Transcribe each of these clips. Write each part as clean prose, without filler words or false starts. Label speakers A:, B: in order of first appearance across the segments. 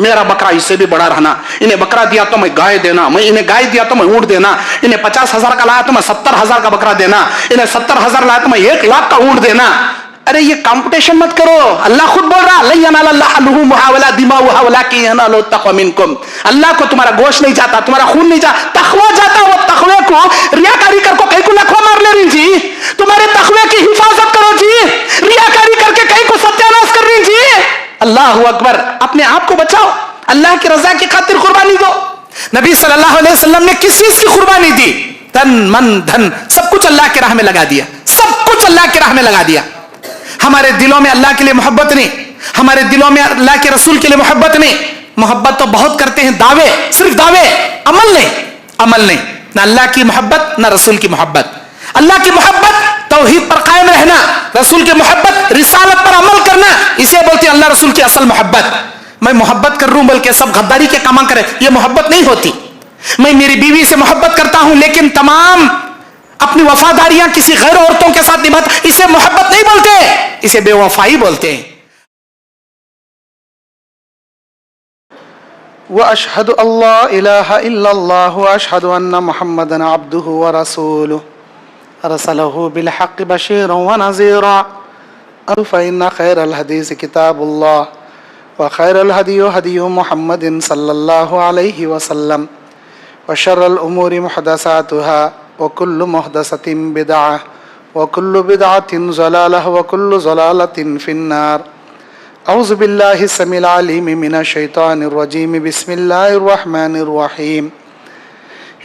A: میرا بکرا اس سے بھی بڑا رہنا، انہیں بکرا دیا تو میں گائے دینا، میں انہیں گائے دیا تو میں اونٹ دینا، انہیں 50,000 کا لایا تو میں 70,000 کا بکرا دینا، انہیں 70,000 لایا تو میں 1,00,000 کا اونٹ دینا۔ ارے یہ کمپٹیشن مت کرو، اللہ خود بول رہا لن ینال اللہ لحومھا ولا دماؤھا ولکن ینالہ التقوی منکم۔ اللہ کو تمہارا گوشت نہیں چاہتا، تمہارا خون نہیں چاہتا، تقوی چاہتا۔ وہ تقوی کو ریاکاری کر کو کہیں کو لکھوا مار لے رہی جی، تمہارے تقوی کی حفاظت کرو جی، ریاکاری کر کے کہیں کو ستیاناش کر رہی جی۔ اللہ اکبر، اپنے آپ کو بچاؤ، اللہ کی رضا کی خاطر قربانی دو۔ نبی صلی اللہ علیہ وسلم نے کس چیز کی قربانی دی؟ تن من دھن سب کچھ اللہ کی راہ میں لگا دیا، سب کچھ اللہ کی راہ میں لگا دیا۔ ہمارے دلوں میں اللہ کے لیے محبت نہیں، ہمارے دلوں میں اللہ کے رسول کے لیے محبت نہیں۔ محبت تو بہت کرتے ہیں، دعوے، صرف دعوے، عمل نہیں، عمل نہیں، نہ اللہ کی محبت نہ رسول کی محبت۔ اللہ کی محبت توحید پر قائم رہنا، رسول کی محبت رسالت پر عمل کرنا، اسے بولتے ہیں اللہ رسول کی اصل محبت۔ میں محبت کر رہا ہوں بلکہ سب غداری کے کام کرے، یہ محبت نہیں ہوتی۔ میں میری بیوی سے محبت کرتا ہوں لیکن تمام اپنی وفاداریاں کسی غیر عورتوں کے ساتھ نبھاتا، اسے محبت نہیں بولتے، اسے بے وفائی بولتے ہیں۔
B: واشهد ان لا اله الا الله واشهد ان محمدا عبده ورسوله ارسله بالحق بشيرا ونذيرا فان خير الحديث كتاب الله وخير الهدي هدي محمد صلى الله عليه وسلم وشر الامور محدثاتها وكل محدثة بدعة وكل بدعة ضلالة وكل ضلالة في النار۔ اعوذ باللہ السمیع العلیم من الشیطان الرجیم، بسم اللہ الرحمن الرحیم۔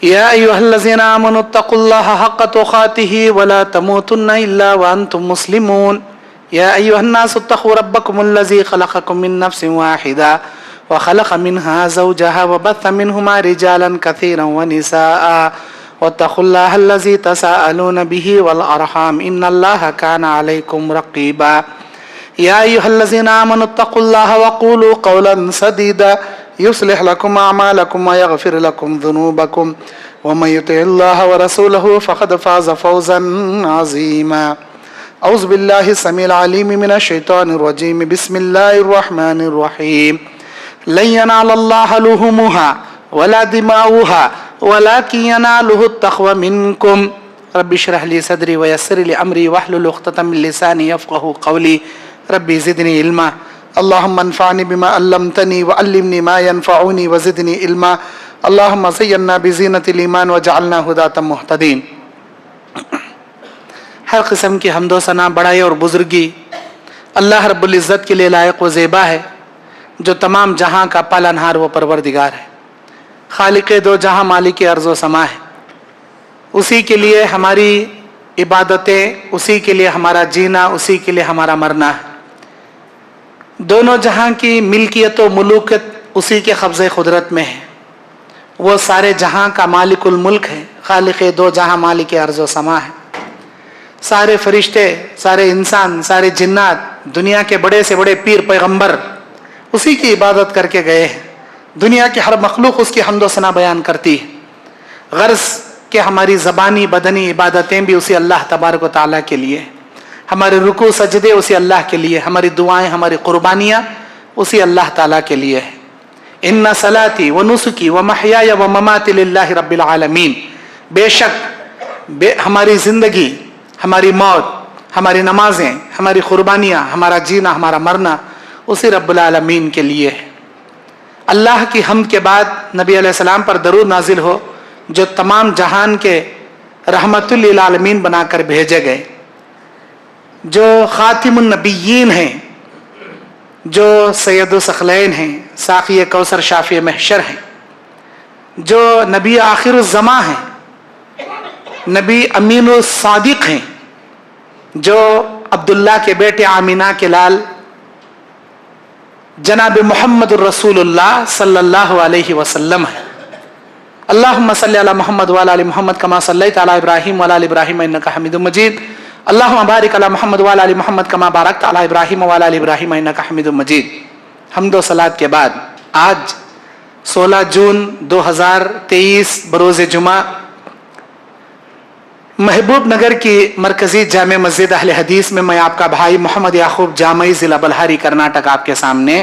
B: یا ایہا الذین آمنوا اتقوا اللہ حق تقاته ولا تموتن الا وانتم مسلمون۔ یا ایہا الناس اتقوا ربکم الذی خلقکم من نفس واحدہ وخلق منها زوجها وبث منهما رجالا كثيرا ونساء واتقوا الله الذي تساءلون به والأرحام إن الله كان عليكم رقيبا۔ يا أيها الذين آمنوا اتقوا الله وقولوا قولا سديدا يصلح لكم أعمالكم ويغفر لكم ذنوبكم ومن يطع الله ورسوله فقد فاز فوزا عظيما۔ أعوذ بالله السميع العليم من الشيطان الرجيم، بسم الله الرحمن الرحيم۔ لن ينال الله لحومها ولا دماؤها ولكن يناله التقوى منكم۔ رب اشرح لي صدري ويسر لي أمري واحلل عقدة من لساني يفقهوا قولي ربي زدني علما۔ اللهم انفعني بما علمتني وعلمني ما ينفعني وزدني علما۔ اللهم زينا بزينة الإيمان وجعلنا هداة مهتدين۔ ہر قسم کی حمد و ثنا، بڑائی اور بزرگی اللہ رب العزت کے لیے لائق و زیبا ہے، جو تمام جہاں کا پالنہار و پروردگار ہے، خالق دو جہاں، مالک ارض و سما ہے۔ اسی کے لیے ہماری عبادتیں، اسی کے لیے ہمارا جینا، اسی کے لیے ہمارا مرنا ہے۔ دونوں جہاں کی ملکیت و ملوکت اسی کے قبضے قدرت میں ہے۔ وہ سارے جہاں کا مالک الملک ہے، خالق دو جہاں، مالک ارض و سما ہے۔ سارے فرشتے، سارے انسان، سارے جنات، دنیا کے بڑے سے بڑے پیر پیغمبر اسی کی عبادت کر کے گئے ہیں۔ دنیا کی ہر مخلوق اس کی حمد و ثنا بیان کرتی ہے، غرض کہ ہماری زبانی بدنی عبادتیں بھی اسی اللہ تبارک و تعالیٰ کے لیے، ہمارے رکوع سجدے اسی اللہ کے لیے، ہماری دعائیں، ہماری قربانیاں اسی اللہ تعالیٰ کے لیے ہے۔ ان صلاتی و نسکی و محیای و مماتی للہ رب العالمین۔ بے شک ہماری زندگی، ہماری موت، ہماری نمازیں، ہماری قربانیاں، ہمارا جینا، ہمارا مرنا اسی رب العالمین کے لیے ہے۔ اللہ کی حمد کے بعد نبی علیہ السلام پر درود نازل ہو، جو تمام جہان کے رحمت للعالمین بنا کر بھیجے گئے، جو خاتم النبیین ہیں، جو سید الثقلین ہیں، ساقی کوثر شافی محشر ہیں، جو نبی آخر الزماں ہیں، نبی امین الصادق ہیں، جو عبداللہ کے بیٹے آمینہ کے لال جناب محمد الرسول اللہ صلی اللہ علیہ وسلم ہے۔ اللہم صلی علی محمد وعلی آل محمد کما صلیت علی ابراہیم وعلی آل ابراہیم انک حمید مجید۔ اللہم بارک علی محمد وعلی آل محمد کما بارکت علی ابراہیم وعلی آل ابراہیم انک حمید مجید۔ حمد و صلات کے بعد آج 16 جون 2023 بروز جمعہ محبوب نگر کی مرکزی جامع مسجد اہل حدیث میں میں آپ کا بھائی محمد یعقوب جامعی ضلع بلہاری کرناٹک آپ کے سامنے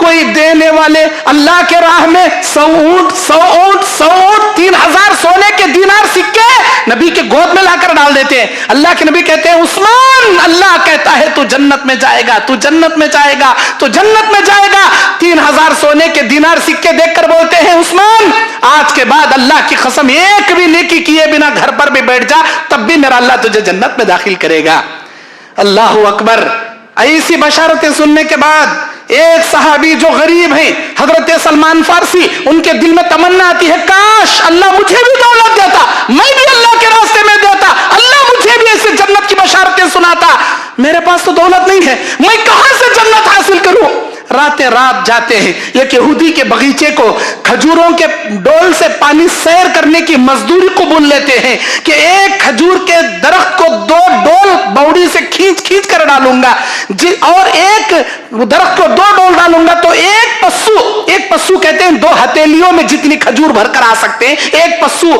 A: کوئی دینے والے اللہ کے راہ میں 100 اونٹ 3000 سونے کے دینار سکے نبی کے گود میں لا کر ڈال دیتے ہیں. اللہ کے نبی کہتے ہیں عثمان اللہ کہتا ہے تو جنت میں جائے گا، تو جنت میں جائے گا، تو جنت میں جائے گا. 3000 سونے کے دینار سکے دیکھ کر بولتے ہیں عثمان آج کے بعد اللہ کی قسم ایک بھی نیکی کیے بنا گھر پر بھی بیٹھ جا تب بھی میرا اللہ تجھے جنت میں داخل کرے گا. اللہ اکبر. ایسی بشارتیں سننے کے بعد ایک صحابی جو غریب ہیں حضرت سلمان فارسی، ان کے دل میں تمنا آتی ہے کاش اللہ مجھے بھی دولت دیتا، میں بھی اللہ کے راستے میں دیتا، اللہ مجھے بھی ایسے جنت کی بشارتیں سناتا. میرے پاس تو دولت نہیں ہے، میں کہاں سے جنت حاصل کروں؟ راتیں رات جاتے ہیں. ایک یہودی کے باغیچے کو کھجوروں کے ڈول سے پانی سیر کرنے کی مزدوری قبول لیتے ہیں کہ ایک کھجور کے درخت کو 2 ڈول بوڑی سے کھینچ کر ڈالوں گا اور ایک درخت کو 2 ڈول ڈالوں گا تو ایک پسو کہتے ہیں 2 ہتھیلیوں میں جتنی کھجور بھر کر آ سکتے ہیں، ایک پسو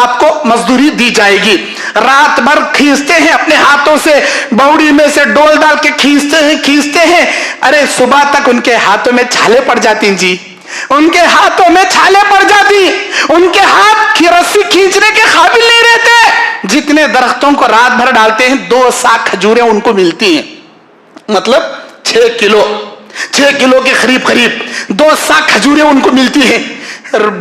A: آپ کو مزدوری دی جائے گی. رات بھر کھینچتے ہیں اپنے ہاتھوں سے، بوڑی میں سے ڈول ڈال کے کھینچتے ہیں. ارے صبح تک ان کے ہاتھوں میں چھالے پڑ جاتی جی، ان کے ہاتھوں میں چھالے پڑ جاتی، ان کے ہاتھ کی رسی کھینچنے کے قابل نہیں رہتے. جتنے درختوں کو رات بھر ڈالتے ہیں 2 ساک کھجوریں ان کو ملتی ہیں، مطلب 6 کلو کے قریب 2 ساک کھجوریں ان کو ملتی ہیں.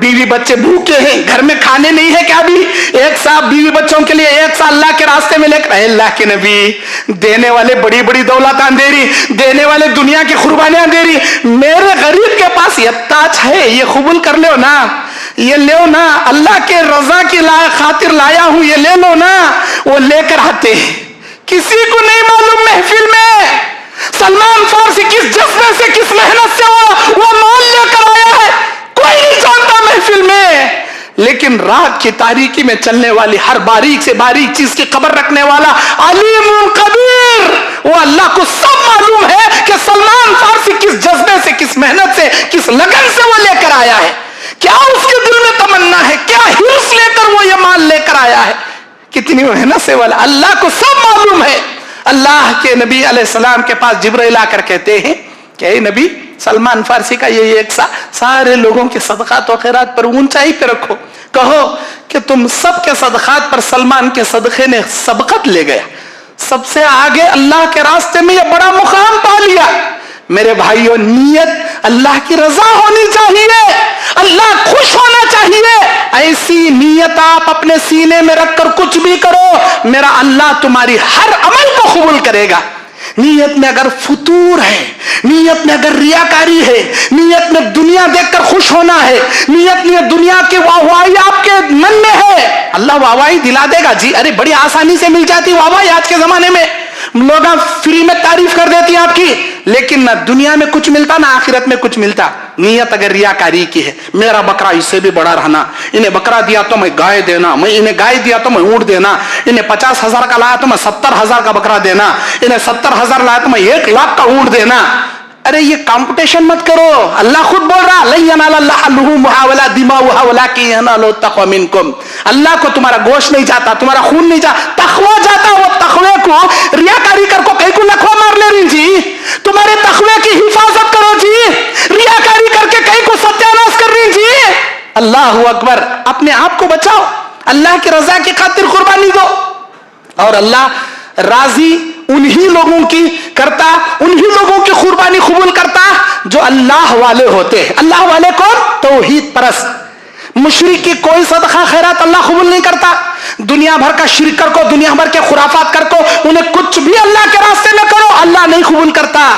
A: بیوی بچے بھوکے ہیں، گھر میں کھانے نہیں ہے کیا بھی؟ ایک سا بیوی بچوں کے لیے ایک سا اللہ کے راستے میں لے کر اللہ کے نبی دینے والے بڑی بڑی دولت اندھیری، دینے والے دنیا کی قربانیاں اندھیری، میرے غریب کے پاس یہ تاج ہے، یہ قبول کر لو نا، یہ لو نا، اللہ کے رضا کی خاطر لایا ہوں، یہ لے لو نا. وہ لے کر آتے ہیں. کسی کو نہیں معلوم محفل میں سلمان فارسی کس جذبے سے کس محنت سے وہ مال لے کر آیا ہے، کوئی نہیں جانتا محفل میں. لیکن رات کی تاریکی میں چلنے والی ہر باریک سے باریک چیز کی خبر رکھنے والا علیم قدیر، وہ اللہ کو سب معلوم ہے کہ سلمان فارسی کس جذبے سے، کس محنت سے، کس لگن سے وہ لے کر آیا ہے، کیا اس کے دل میں تمنا ہے، کیا ہرس لے کر وہ یہ مال لے کر آیا ہے، کتنی محنت سے والا اللہ کو سب معلوم ہے. اللہ کے نبی علیہ السلام کے پاس جبرائیل آ کر کہتے ہیں کہ اے نبی سلمان فارسی کا یہ ایک سارے لوگوں کے صدقات و خیرات پر اونچائی پہ رکھو، کہو کہ تم سب کے صدقات پر سلمان کے صدقے نے سبقت لے گیا، سب سے آگے اللہ کے راستے میں یہ بڑا مقام پا لیا. میرے بھائیوں نیت اللہ کی رضا ہونی چاہیے، اللہ خوش ہونا چاہیے. ایسی نیت آپ اپنے سینے میں رکھ کر کچھ بھی کرو، میرا اللہ تمہاری ہر عمل کو قبول کرے گا. نیت میں اگر فتور ہے، نیت میں اگر ریاکاری ہے، نیت میں دنیا دیکھ کر خوش ہونا ہے، نیت میں دنیا کی واہوائی آپ کے من میں ہے، اللہ واہوائی دلا دے گا جی. ارے بڑی آسانی سے مل جاتی واہوائی آج کے زمانے میں، لوگ فری میں تعریف کر دیتی ہیں آپ کی، لیکن نہ دنیا میں کچھ ملتا نہ آخرت میں کچھ ملتا. نیت اگر ریاکاری کی ہے، میرا بکرا اس سے بھی بڑا رہنا، انہیں بکرا دیا تو میں گائے دینا، میں انہیں گائے دیا تو میں اونٹ دینا، انہیں 50,000 کا لایا تو میں 70,000 کا بکرا دینا، انہیں 70,000 لایا تو میں 1,00,000 کا اونٹ دینا. ارے یہ کمپٹیشن مت کرو، اللہ خود بول رہا لن ینال اللہ لحومها ولا دماؤها ولکن ینالہ التقوی منکم. اللہ کو تمہارا گوشت نہیں جاتا، تمہارا خون نہیں جاتا، تقوی جاتا. وہ تقوی کو ریاکاری کر کو کہیں کو لکھوا مار لے رہی جی، تمہارے تقوی کی حفاظت کرو جی، ریاکاری کر کے کہیں کو ستیاناش کر رہی جی. اللہ اکبر. اپنے آپ کو بچاؤ، اللہ کی رضا کی خاطر قربانی دو، اور اللہ راضی انہی لوگوں کی کرتا، انہی لوگوں کی قربانی قبول کرتا جو اللہ والے ہوتے ہیں. اللہ والے کون؟ توحید پرست. مشرک کی کوئی صدقہ خیرات اللہ قبول نہیں کرتا. دنیا بھر کا شرک کر کو، دنیا بھر کے خرافات کر کو، انہیں کچھ بھی اللہ کے راستے میں کرو، اللہ نہیں قبول کرتا.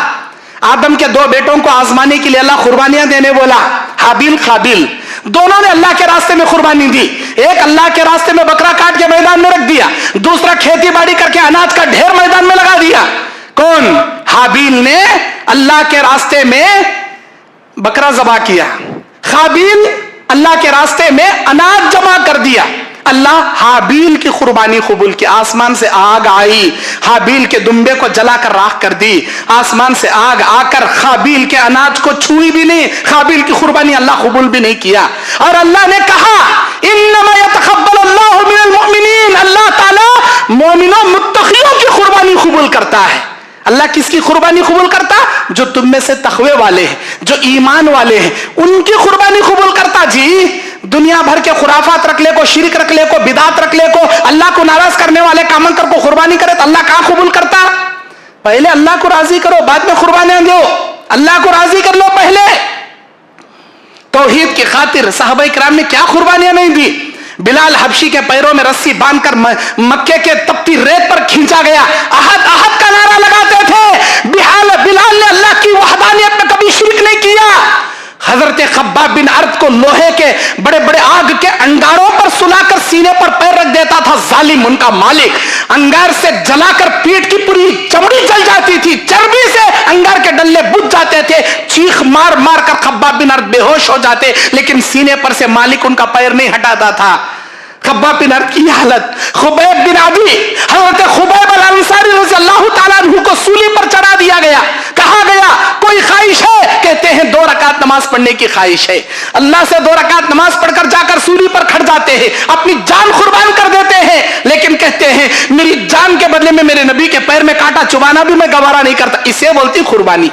A: آدم کے 2 بیٹوں کو آزمانے کے لیے اللہ قربانیاں دینے بولا، حابیل قابیل، دونوں نے اللہ کے راستے میں قربانی دی. ایک اللہ کے راستے میں بکرا کاٹ کے میدان میں رکھ دیا، دوسرا کھیتی باڑی کر کے اناج کا ڈھیر میدان میں لگا دیا. کون؟ حابیل نے اللہ کے راستے میں بکرا ذبح کیا، قابیل اللہ کے راستے میں اناج جمع کر دیا. اللہ حابیل کی قربانی قبول کی. آسمان سے آگ آئی، حابیل کے دمبے کو جلا کر راکھ کر دی. آسمان سے آگ آ کر قابیل کے اناج کو چھوئی بھی نہیں، قابیل کی قربانی اللہ قبول بھی نہیں کیا. اور اللہ نے کہا انما یتقبل اللہ من المؤمنین، اللہ تعالی مومنوں متقیوں کی قربانی قبول کرتا ہے. اللہ کس کی قربانی قبول کرتا؟ جو تم میں سے تقوی والے ہیں، جو ایمان والے ہیں، ان کی قربانی قبول کرتا. جی دنیا بھر کے خرافات رکھ لے کو، شرک رکھ لے کو، بدعت رکھ لے کو، اللہ کو ناراض کرنے والے کام کر کو قربانی کرے تو اللہ کہاں قبول کرتا؟ پہلے اللہ کو راضی کرو، بعد میں قربانیاں دو. اللہ کو راضی کر لو پہلے. توحید کی خاطر صحابہ کرام نے کیا قربانیاں نہیں دی. بلال حبشی کے پیروں میں رسی باندھ کر مکے کے تپتی ریت پر کھینچا گیا، احد احد کا نعرہ لگاتے تھے. بلال نے اللہ کی وحدانیت میں کبھی شرک نہیں کیا. حضرت خباب بن ارد کو لوہے کے بڑے بڑے آگ کے انگاروں پر سلا کر سینے پر پیر رکھ دیتا تھا ظالم ان کا مالک. انگار سے جلا کر پیٹ کی پوری چمڑی جل جاتی تھی، چربی سے انگار کے ڈلے بجھ جاتے تھے. چیخ مار مار کر خباب بن ارد بے ہوش ہو جاتے، لیکن سینے پر سے مالک ان کا پیر نہیں ہٹاتا تھا. خباب بن ارد کی حالت. خبیب بن عدی، حضرت خبیب الانصاری رضی اللہ تعالیٰ عنہ کو سولی پر چڑھا دیا گیا. کہا گیا کوئی خواہش ہے؟ کہتے ہیں 2 رکعت نماز پڑھنے کی خواہش ہے. اللہ سے 2 رکعت نماز پڑھ کر جا کر سولی پر کھڑ جاتے ہیں، اپنی جان قربان کر دیتے ہیں، لیکن کہتے ہیں میری جان کے بدلے میں میرے نبی کے پیر میں کانٹا چبانا بھی میں گوارا نہیں کرتا. اسے بولتی قربانی.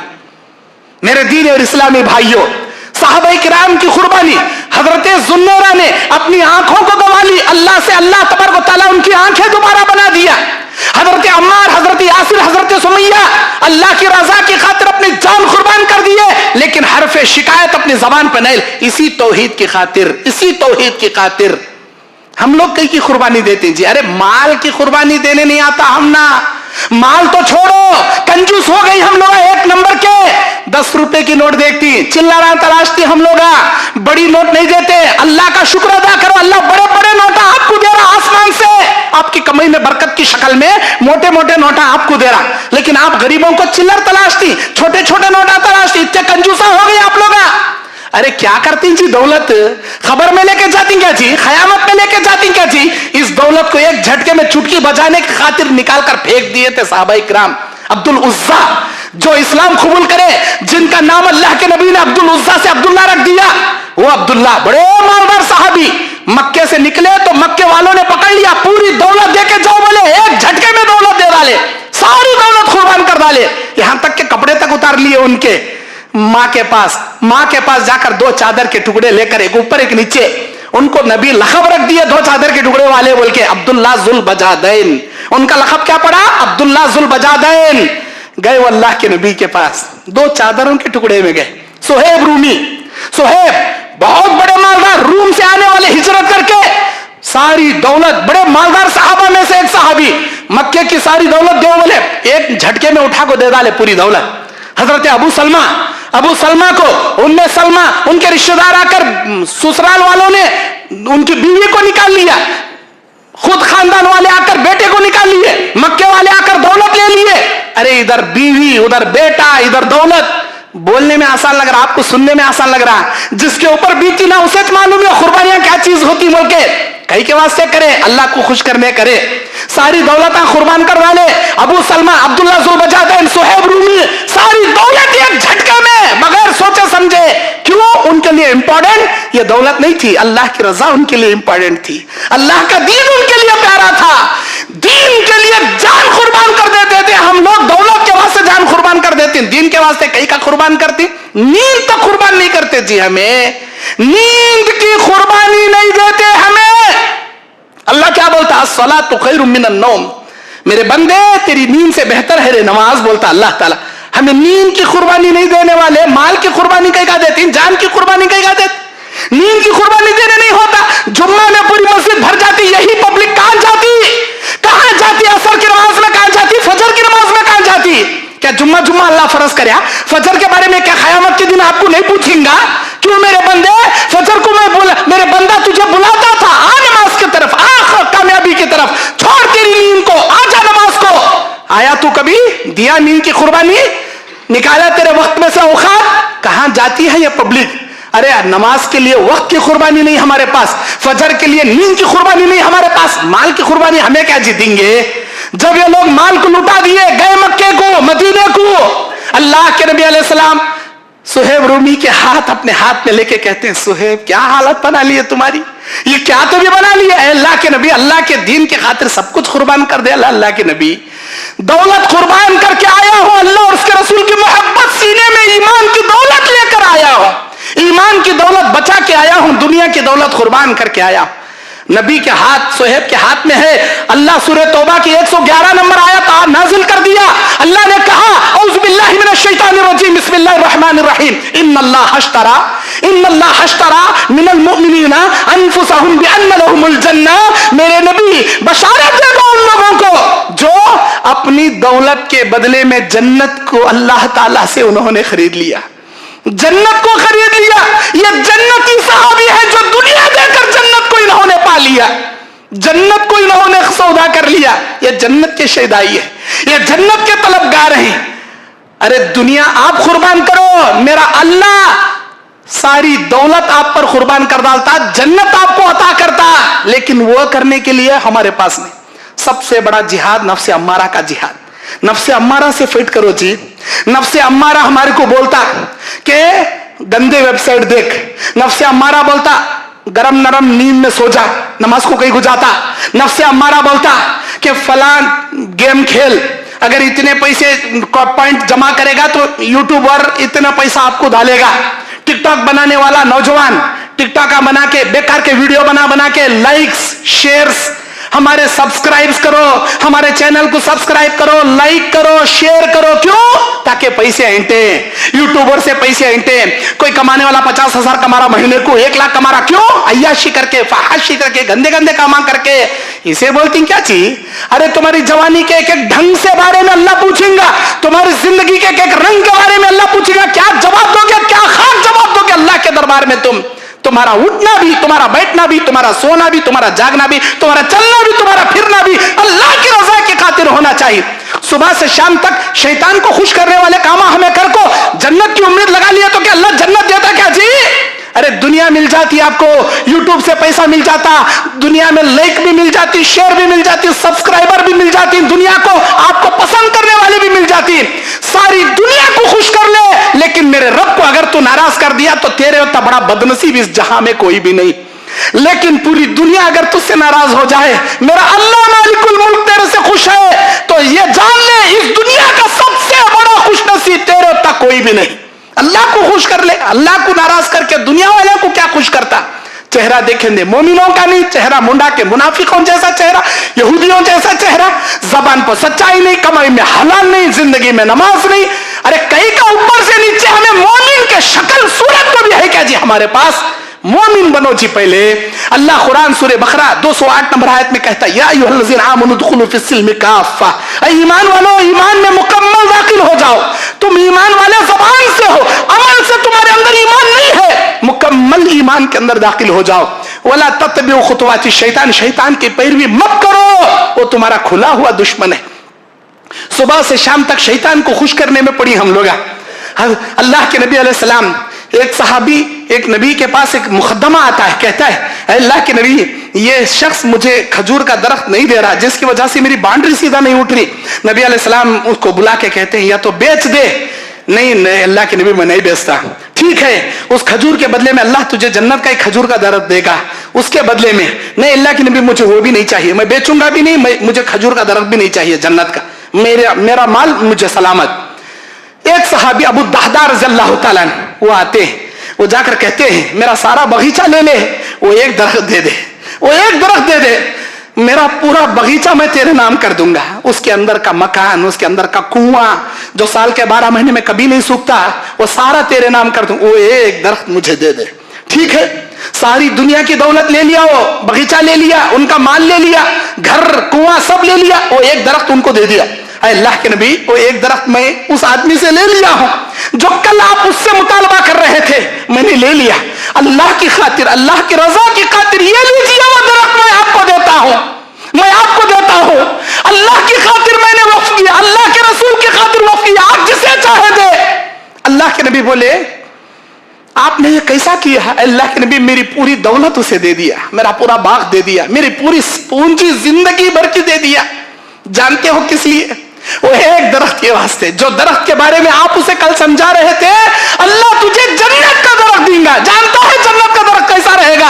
A: میرے دین اور اسلامی بھائیوں، صحابہ کرام کی قربانی. حضرت ذوالنورہ نے اپنی آنکھوں کو گنوا لی، اللہ سے اللہ تبارک و تعالیٰ ان کی آنکھیں دوبارہ بنا دیا. حضرت عمار، حضرت یاسر، حضرت سمیہ اللہ کی رضا کی خاطر اپنی جان قربان کر دیے، لیکن حرف شکایت اپنی زبان پہ نہیں. اسی توحید کی خاطر، اسی توحید کی خاطر ہم لوگ کئی کی قربانی دیتے ہیں. جی ارے مال کی قربانی دینے نہیں آتا ہم نا. مال تو چھوڑو، کنجوس ہو گئی ہم لوگ. 1 نمبر کے 10 روپے کی نوٹ دیکھتی، چلارا تلاشتی ہم لوگ، بڑی نوٹ نہیں دیتے. اللہ کا شکر ادا کرو، اللہ بڑے بڑے نوٹا آپ کو دے رہا آسمان سے، آپ کی کمائی میں برکت کی شکل میں موٹے موٹے نوٹا آپ کو دے رہا، لیکن آپ غریبوں کو چلر تلاشتی، چھوٹے چھوٹے نوٹا تلاشتی. اتنے کنجوسا ہو گئی آپ لوگ. ارے کیا کرتی جی دولت؟ خبر میں لے کے جاتی کیا جی؟ قیامت میں لے کے جاتی کیا جی؟ اس دولت کو ایک جھٹکے میں چٹکی بجانے کی خاطر نکال کر پھینک دیے تھے صحابہ کرام. عبد العزا جو اسلام قبول کرے، جن کا نام اللہ کے نبی نے عبد العزا سے عبداللہ رکھ دیا، وہ عبداللہ بڑے مالدار صحابی مکے سے نکلے تو مکے والوں نے پکڑ لیا، پوری دولت دے کے جاؤ بولے، ایک جھٹکے میں دولت دے ڈالے، ساری دولت قربان کر ڈالے. یہاں تک کہ کپڑے تک اتار لیے ان کے. ماں کے پاس جا کر 2 چادر کے ٹکڑے لے کر، ایک اوپر ایک نیچے، ان کو نبی لقب رکھ دیے 2 چادر کے ٹکڑے والے بول کے، عبداللہ ذوالبجادین. ان کا لقب کیا پڑا؟ عبداللہ ذوالبجادین. گئے وہ اللہ کے نبی کے پاس، 2 چادروں کے ٹکڑے میں گئے. صہیب رومی، صہیب بہت بڑے مالدار، روم سے آنے والے ہجرت کر کے ساری دولت، بڑے مالدار صحابہ میں سے ایک صحابی، مکے کی ساری دولت دے بولے، ایک جھٹکے میں اٹھا کو دے ڈالے پوری دولت. حضرت ابو سلمہ کو ام سلمہ ان کے رشتہ دار آ کر سسرال والوں نے ان کی بیوی کو نکال لیا، خود خاندان والے آ کر بیٹے کو نکال لیے، مکے والے آ کر دولت لے لیے. ارے ادھر بیوی، ادھر بیٹا، ادھر دولت. بولنے میں آسان لگ رہا، آپ کو سننے میں آسان لگ رہا، جس کے اوپر بیتی نہ اسے معلوم ہے قربانیاں کیا چیز ہوتی. بول کے کئی کے واسطے کرے، اللہ کو خوش کرنے کرے، ساری دولتاں قربان کر ڈالے. ابو سلمہ، عبداللہ ذوالبجادین، صہیب رومی، ساری دولت ایک جھٹکے میں بغیر سوچے سمجھے. کیوں؟ ان کے لیے امپورٹنٹ یہ دولت نہیں تھی، اللہ کی رضا ان کے لیے امپورٹنٹ تھی، اللہ کا دین ان کے لیے پیارا تھا. دین کے لیے جان قربان کر دیتے تھے. ہم لوگ دولت کے واسطے جان قربان کر دیتے ہیں، دین کے واسطے کئی کا قربان کرتے، نیند تک قربان نہیں کرتے. جی ہمیں نیند کی قربانی نہیں دیتے ہمیں. اللہ کیا بولتا؟ الصلاۃ خیر من النوم. میرے بندے تیری نیند سے بہتر ہے نماز، بولتا اللہ تعالیٰ. ہمیں نیند کی قربانی نہیں دینے والے، مال کی قربانی کئی کا دیتے، جان کی قربانی کئی کا دیتے، نیند کی قربانی دینے نہیں ہوتا. جمعہ میں پوری مسجد بھر جاتی، یہی پبلک کہاں جاتی؟ عصر کی نماز میں کہاں جاتی؟ فجر کی نماز میں کہاں جاتی؟ کیا جمعہ اللہ فرض کرے؟ فجر کے بارے میں کیا قیامت کے دن آپ کو نہیں پوچھیں گا؟ کیوں میرے بندے؟ فجر کو میں میرے بندہ تجھے بلاتا تھا، آ نماز کی طرف، آ کامیابی کی طرف، چھوڑ تیری نیند کو، آ جا نماز کو. آیا تو کبھی دیا نیند کی قربانی؟ نکالا تیرے وقت میں سے اوقات؟ کہاں جاتی ہے یہ پبلک؟ ارے نماز کے لیے وقت کی قربانی نہیں ہمارے پاس، فجر کے لیے نیند کی قربانی نہیں ہمارے پاس، مال کی قربانی ہمیں کیا جیتیں گے؟ جب یہ لوگ مال کو لٹا دیے، گئے مکے کو، مدینے کو، اللہ کے نبی علیہ السلام صہیب رومی کے ہاتھ اپنے ہاتھ میں لے کے کہتے ہیں، صہیب کیا حالت بنا لی ہے تمہاری؟ یہ کیا تو بھی بنا لیا ہے اللہ کے نبی, اللہ کے دین کی خاطر سب کچھ قربان کر دے. اللہ کے نبی دولت قربان کر کے آیا ہوں, اللہ اور اس کے رسول کی محبت سینے میں, ایمان کی دولت لے کر آیا ہوں, ایمان کی دولت بچا کے آیا ہوں, دنیا کی دولت قربان کر کے آیا ہوں. نبی کے ہاتھ, صہیب کے ہاتھ میں ہے. اللہ سورہ توبہ کی 111 نمبر آیت نازل کر دیا. اللہ نے کہا اعوذ باللہ من الشیطان الرجیم بسم اللہ الرحمن الرحیم ان اللہ اشترى من المؤمنین انفسهم بان لهم الجنہ. میرے نبی بشارت دے دو ان لوگوں کو جو اپنی دولت کے بدلے میں جنت کو اللہ تعالی سے انہوں نے خرید لیا, جنت کو خرید لیا. یہ جنتی صحابی ہے جو دنیا دے کر جنت کو انہوں نے پا لیا, جنت کو انہوں نے سودا کر لیا. یہ جنت کے شیدائی ہے, یہ جنت کے طلبگار ہیں. ارے دنیا آپ قربان کرو, میرا اللہ ساری دولت آپ پر قربان کر ڈالتا, جنت آپ کو عطا کرتا, لیکن وہ کرنے کے لیے ہمارے پاس نہیں. سب سے بڑا جہاد نفس امارہ کا جہاد. نفس امارہ سے فٹ کرو جی. نفس امارہ ہمارے کو بولتا کہ گندے ویب سائٹ دیکھ, نفس امارہ بولتا گرم نرم نیند میں سو جا, نماز کو کہیں گزاتا. نفس امارہ بولتا کہ فلان گیم کھیل, اگر اتنے پیسے پوائنٹ جمع کرے گا تو یوٹیوبر اتنا پیسہ آپ کو ڈالے گا. ٹک ٹاک بنانے والا نوجوان ٹک ٹاک بنا کے بیکار کے ویڈیو بنا کے لائکس شیئرس, ہمارے سبسکرائب کرو, ہمارے چینل کو سبسکرائب کرو, لائک کرو, شیئر کرو. کیوں؟ تاکہ پیسے اینٹے, یوٹیوبر سے پیسے اینٹے. کوئی کمانے والا 50,000 کما رہا, مہینے کو 1 لاکھ کما رہا. کیوں؟ عیاشی کر کے, فحاشی کر کے, گندے گندے کام کر کے. اسے بولتی کیا چیز؟ ارے تمہاری جوانی کے ایک ایک ڈھنگ سے بارے میں اللہ پوچھیں گا, تمہاری زندگی کے ایک ایک رنگ کے بارے میں اللہ پوچھے گا. کیا جواب دو گے, کیا خاک جواب دو گے اللہ کے دربار میں؟ تمہارا اٹھنا بھی, تمہارا بیٹھنا بھی, تمہارا سونا بھی, تمہارا جاگنا بھی, تمہارا چلنا بھی, تمہارا پھرنا بھی اللہ کی رضا کی خاطر ہونا چاہیے. صبح سے شام تک شیطان کو خوش کرنے والے کام ہمیں کر کو جنت کی امید لگا لیا تو کیا اللہ جنت دیتا کیا جی؟ ارے دنیا مل جاتی آپ کو, یوٹیوب سے پیسہ مل جاتا, دنیا میں لائک بھی مل جاتی, شیئر بھی مل جاتی, سبسکرائبر بھی مل جاتی, دنیا کو آپ کو پسند کرنے والے بھی مل جاتی. ساری دنیا کو خوش کر لے, لیکن میرے رب کو اگر تو ناراض کر دیا تو تیرے اتنا بڑا بدنصیب اس جہاں میں کوئی بھی نہیں. لیکن پوری دنیا اگر تجھ سے ناراض ہو جائے, میرا اللہ مالک الملک تیرے سے خوش ہے, تو یہ جان لے اس دنیا کا سب سے بڑا خوش نصیب تیرے اتنا کوئی بھی نہیں. اللہ کو خوش کر لے, اللہ کو ناراض کر کے دنیا والے کو کیا خوش کرتا؟ چہرہ دیکھیں گے مومنوں کا نہیں, چہرہ منڈا کے منافقوں جیسا چہرہ, یہودیوں جیسا چہرہ, زبان پر سچائی نہیں, کمائی میں حلال نہیں, زندگی میں نماز نہیں. ارے کئی کا اوپر سے نیچے ہمیں مومن کے شکل صورت کو بھی ہے کیا جی ہمارے پاس؟ مومن بنو جی پہلے. اللہ قرآن سورہ بقرہ 208 نمبر آیت میں کہتا ہے یا ایھا الذین آمنوا ادخلوا فی السلم کافہ, اے ایمان والو ایمان میں مکمل داخل ہو جاؤ. تم ایمان والے زبان سے ہو, عمل سے تمہارے اندر ایمان نہیں ہے, مکمل ایمان کے اندر داخل ہو جاؤ. ولا تتبعوا خطوات الشیطان, شیطان کی پیروی مت کرو, وہ تمہارا کھلا ہوا دشمن ہے. صبح سے شام تک شیطان کو خوش کرنے میں پڑی ہم لوگ. اللہ کے نبی علیہ السلام, ایک صحابی ایک نبی کے پاس ایک مقدمہ آتا ہے, کہتا ہے اے اللہ کے نبی یہ شخص مجھے کھجور کا درخت نہیں دے رہا, جس کی وجہ سے میری بانڈری سیدھا نہیں اٹھ رہی. نبی علیہ السلام اس کو بلا کے کہتے ہیں یا تو بیچ دے. نہیں اللہ کے نبی میں نہیں بیچتا. ٹھیک ہے, اس کھجور کے بدلے میں اللہ تجھے جنت کا ایک کھجور کا درخت دے گا اس کے بدلے میں. نہیں اللہ کے نبی مجھے وہ بھی نہیں چاہیے, میں بیچوں گا بھی نہیں, مجھے کھجور کا درخت بھی نہیں چاہیے جنت کا, میرا مال مجھے سلامت. ایک صحابی ابو الدحداء رضی اللہ تعالیٰ وہ آتے ہیں, وہ جا کر کہتے ہیں میرا سارا باغیچہ لے لے, وہ ایک درخت دے دے, وہ ایک درخت دے دے, میرا پورا باغیچہ میں تیرے نام کر دوں گا. اس کے اندر کا مکان, اس کے اندر کا کنواں جو سال کے 12 مہینے میں کبھی نہیں سوکھتا, وہ سارا تیرے نام کر دوں, وہ ایک درخت مجھے دے دے. ٹھیک ہے, ساری دنیا کی دولت لے لیا, وہ باغیچہ لے لیا, ان کا مال لے لیا, گھر کنواں سب لے لیا, وہ ایک درخت ان کو دے دیا. اے اللہ کے نبی وہ ایک درخت میں اس آدمی سے لے لیا ہوں جو کل آپ اس سے مطالبہ کر رہے تھے, میں نے لے لیا. اللہ کی خاطر, اللہ کی رضا کی خاطر یہ لیجیے وہ درخت میں آپ کو دیتا ہوں, میں آپ کو دیتا ہوں. اللہ کی خاطر میں نے وقف کیا, اللہ کے رسول کی خاطر وقف کیا, آپ جسے چاہے دے. اللہ کے نبی بولے آپ نے یہ کیسا کیا؟ اللہ کے نبی میری پوری دولت اسے دے دیا, میرا پورا باغ دے دیا, میری پوری پونجی زندگی بھر کی دے دیا. جانتے ہو کس لیے؟ وہ ایک درخت کے واسطے, جو درخت کے بارے میں آپ اسے کل سمجھا رہے تھے, اللہ تجھے جنت کا درخت دیں گا. جانتا ہے جنت کا درخت کیسا رہے گا؟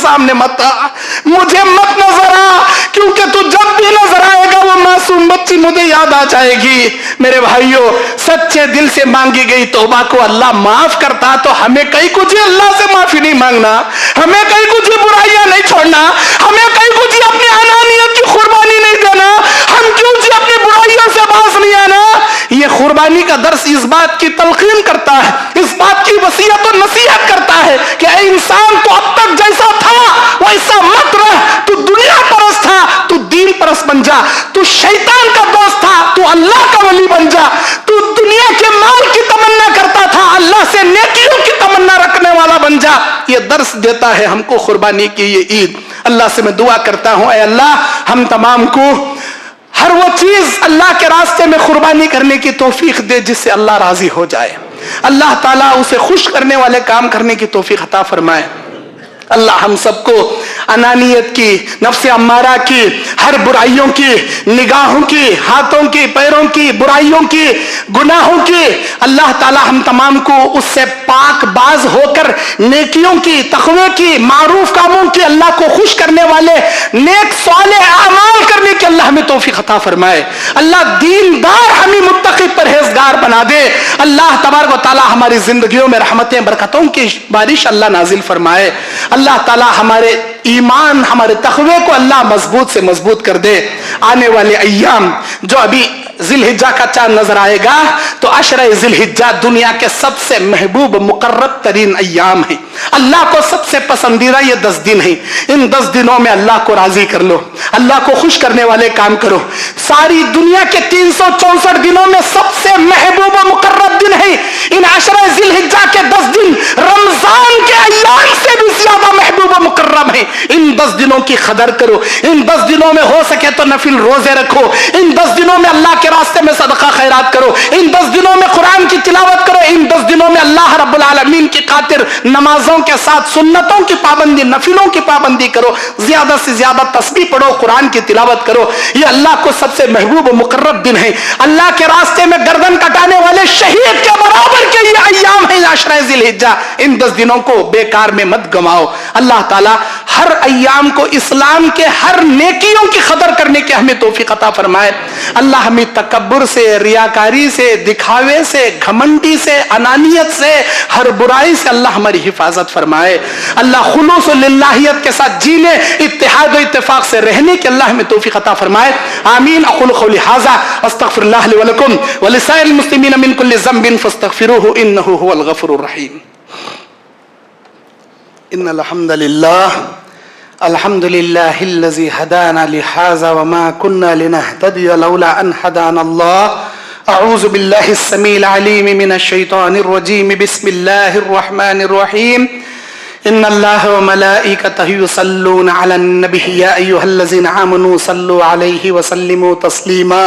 A: سامنے مت آ, مجھے مت نظر آ, کیونکہ تو جب بھی نظر آئے گا وہ معصوم بچی مجھے یاد آ جائے گی. میرے بھائیوں, سچے دل سے مانگی گئی توبہ کو اللہ معاف کرتا, تو ہمیں کہیں کچھ اللہ سے معافی نہیں مانگنا, ہمیں کہیں کچھ برائیاں نہیں چھوڑنا, ہمیں کہیں کچھ اپنی انانیت کی قربانی نہیں دینا, ہم کیوں جی اپنی برائیوں سے باز نہیں آنا. یہ قربانی کا درس اس بات کی تلقین کرتا ہے, اس بات کی وصیت و نصیحت کرتا ہے کہ اے انسان, تو اب تک جیسا تھا ویسا مت رہ, تو دنیا پرست تھا تو دین پرست بن جا, تو شیطان کا دوست تھا تو اللہ کا ولی بن جا, تو دنیا کے مال کی تمنا کرتا تھا اللہ سے نیکیوں کی تمنا رکھنے والا بن جا. یہ درس دیتا ہے ہم کو قربانی کی یہ عید. اللہ سے میں دعا کرتا ہوں, اے اللہ ہم تمام کو ہر وہ چیز اللہ کے راستے میں قربانی کرنے کی توفیق دے جس سے اللہ راضی ہو جائے. اللہ تعالیٰ اسے خوش کرنے والے کام کرنے کی توفیق عطا فرمائے. اللہ ہم سب کو انانیت کی, نفس امارہ کی, ہر برائیوں کی, نگاہوں کی, ہاتھوں کی, پیروں کی, برائیوں کی, گناہوں کی, اللہ تعالی ہم تمام کو اس سے پاک باز ہو کر نیکیوں کی, تقوی کی, معروف کاموں کی, اللہ کو خوش کرنے والے نیک صالح اعمال کرنے کی اللہ ہمیں توفیق عطا فرمائے. اللہ دیندار ہمیں متقی پرہیزگار بنا دے. اللہ تبارک و تعالی ہماری زندگیوں میں رحمتیں برکتوں کی بارش اللہ نازل فرمائے. اللہ تعالی ہمارے ایمان, ہمارے تقوی کو اللہ مضبوط سے مضبوط کر دے. آنے والے ایام جو ابھی ذی الحجہ کا چاند نظر آئے گا, تو عشرہ ذی الحجہ دنیا کے سب سے محبوب مقرب ترین ایام ہیں. اللہ کو سب سے پسندیدہ یہ 10 دن ہیں. ان 10 دنوں میں اللہ کو راضی کر لو, اللہ کو خوش کرنے والے کام کرو. ساری دنیا کے 364 دنوں میں سب سے محبوب و مقرب دن ہے ان عشرہ ذی الحجہ کے 10 دن. رمضان کے ایام سے بھی زیادہ محبوب و مقرب ہیں. ان 10 دنوں کی قدر کرو. ان 10 دنوں میں ہو سکے تو نفل روزے رکھو. ان 10 دنوں میں اللہ کے راستے میں صدقہ خیرات کرو. ان 10 دنوں میں قرآن کی تلاوت کرو. ان 10 دنوں میں اللہ رب العالمین کی خاطر نمازوں کے ساتھ سنتوں کی پابندی, نفلوں کی پابندی کرو. زیادہ سے زیادہ تسبیح پڑھو, قرآن کی تلاوت کرو. یہ اللہ کو سب سے محبوب و مقرب دن ہے. اللہ کے راستے میں گردن کٹانے والے شہید کے برابر کے یہ ایام ہیں عشرہ ذی الحجہ. ان 10 دنوں کو بیکار میں مت گماؤ. اللہ تعالی ہر ایام کو اسلام کے ہر نیکیوں کی قدر کرنے کی ہمیں توفیق عطا فرمائے. اللہ ہمیں تکبر سے, ریاکاری سے, دکھاوے سے, گھمنڈی سے, انانیت سے, ہر برائی سے اللہ ہماری حفاظت فرمائے. اللہ خلوص و للہیت کے ساتھ جینے, اتحاد و اتفاق سے رہنے کی اللہ ہمیں توفیق عطا فرمائے. آمین. اقول قولی ھذا استغفر اللہ لی ولکم ولسائر المسلمین من کل ذنب فاستغفروه انه هو الغفور الرحیم. ان الحمد للہ الحمد لله الذي هدانا لهذا وما كنا لنهتدي لولا أن هدانا الله. أعوذ بالله السميع العليم من الشيطان الرجيم. بسم الله الرحمن الرحيم. إن الله وملائكته يصلون على النبي يا أيها الذين آمنوا صلوا عليه وسلموا تسليما.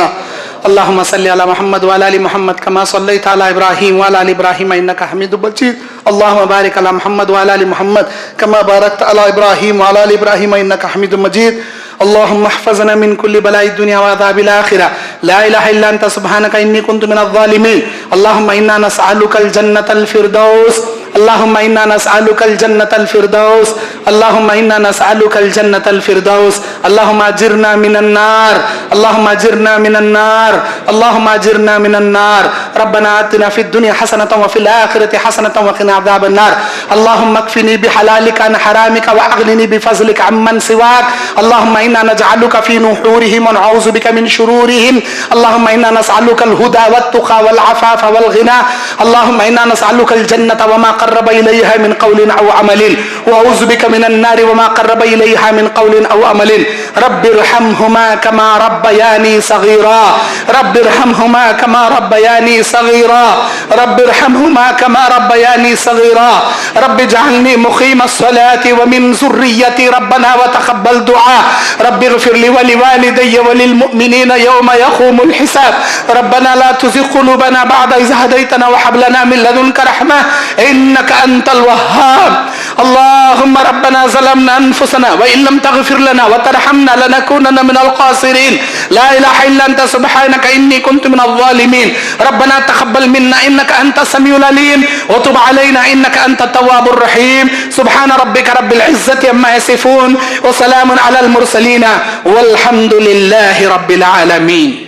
A: اللهم صل على محمد وعلى ال محمد كما صليت على ابراهيم وعلى ال ابراهيم انك حميد مجيد. اللهم بارك على محمد وعلى ال محمد كما باركت على ابراهيم وعلى ال ابراهيم انك حميد مجيد. اللهم احفظنا من كل بلاء الدنيا وعذاب الاخره. لا اله الا انت سبحانك اني كنت من الظالمين. اللهم انا نسالك الجنه الفردوس. اللهم انا نسالك الجنه الفردوس. اللهم انا نسالك الجنه الفردوس. اللهم اجرنا من النار. اللهم اجرنا من النار. اللهم اجرنا من النار. ربنا آتنا في الدنيا حسنة وفي الآخرة حسنة وقنا عذاب النار. اللهم اكفني بحلالك عن حرامك واغنني بفضلك عمن سواك. اللهم انا نجعلك في نحورهم ونعوذ بك من شرورهم. اللهم انا نسألك الهدى والتقى والعفاف والغنى. اللهم انا نسألك الجنة وما قرب اليها من قول او عمل واعوذ بك من النار وما قرب اليها من قول او عمل. رب ارحمهما كما ربياني صغيرا. رب ارحمهما كما ربياني صغيرا. رب ارحمهما كما ربياني صغيرا. رب اجعلني مقيم الصلاة ومن ذريتي ربنا وتقبل دعاء. رب اغفر لي ولوالدي وللمؤمنين يوم يقوم الحساب. ربنا لا تزغ قلوبنا بعد إذ هديتنا وهب لنا من لدنك رحمة إنك أنت الوهاب. الله اللهم ربنا ظلمنا أنفسنا وإن لم تغفر لنا وترحمنا لنكونن من الخاسرين لا إله إلا أنت سبحانك إني كنت من الظالمين ربنا تقبل منا إنك أنت السميع العليم وتب علينا إنك أنت التواب الرحيم سبحان ربك رب العزة عما يصفون وسلام على المرسلين والحمد لله رب العالمين.